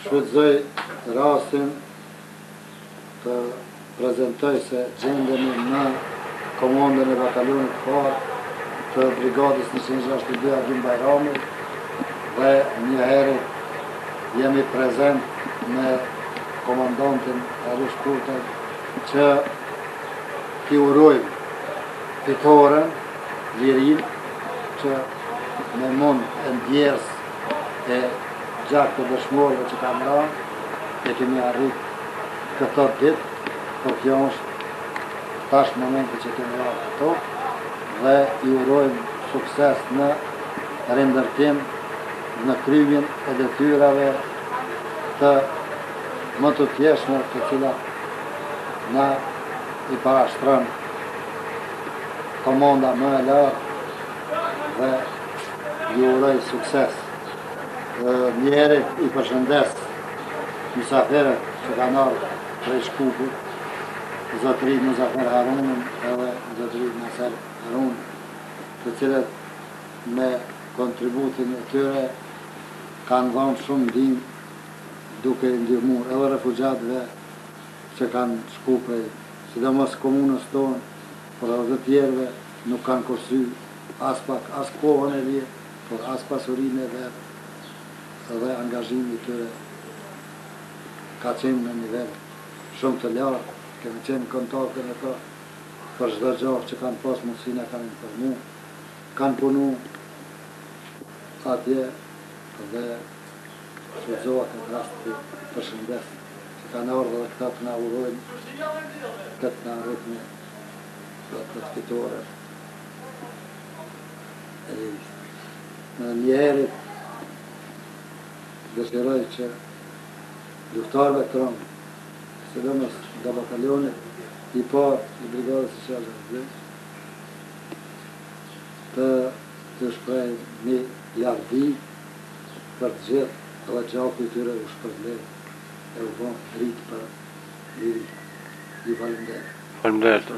shfrytëzoj rastin të prezentoj se gjendemi në komandën e batalionit parë të brigadës 162 Agim Bajrami dhe njëherë jemi prezent me komandantin Arish Kurtaj që t'i urojmë fitoren, lirin, që me mund e ndjerës e gjak të dëshmorëve që kam ranë, e kemi arrit këto ditë, por kjo është tash momenti që kemi ranë këto, dhe i urojmë sukses në rindërtim, në krymjen e detyrave të më të thjeshme të cilat na i parashtron komanda më e lartë dhe ju uroj sukses. Njëherë i përshëndes mysafirët që kanë ardhur prej Shkupit, zotëri Muzafer Harunin edhe zotëri Nasser Harun, të cilët me kontributin e tyre kanë dhënë shumë ndihmë duke i ndihmuar edhe refugjatëve që kanë shku prej, sidomos komunës tonë, por edhe të tjerëve nuk kanë kursy as pak, as kohën e vjetë, por as pasurinë e vetë, edhe angazhimi i tyre ka qenë në nivel shumë të lartë, kemi qenë kontakte me to, për çdo gjë që kanë pas mundësinë kanë informu, kanë punu atje dhe shfrytëzohet në rast të përshëndes që kanë ardhur dhe këta të na urojnë, këtë na rritme dhe të fitore e rrisht. Në njerit dëshiroj që luftarëve tonë, sidomos nga batalionit i parë i brigadës së Shqipërisë, të shpreh një lavdi për të gjithë dhe gjaku i tyre u shpërblet e u bën dritë për liri. Ju falenderoj. Faleminderit.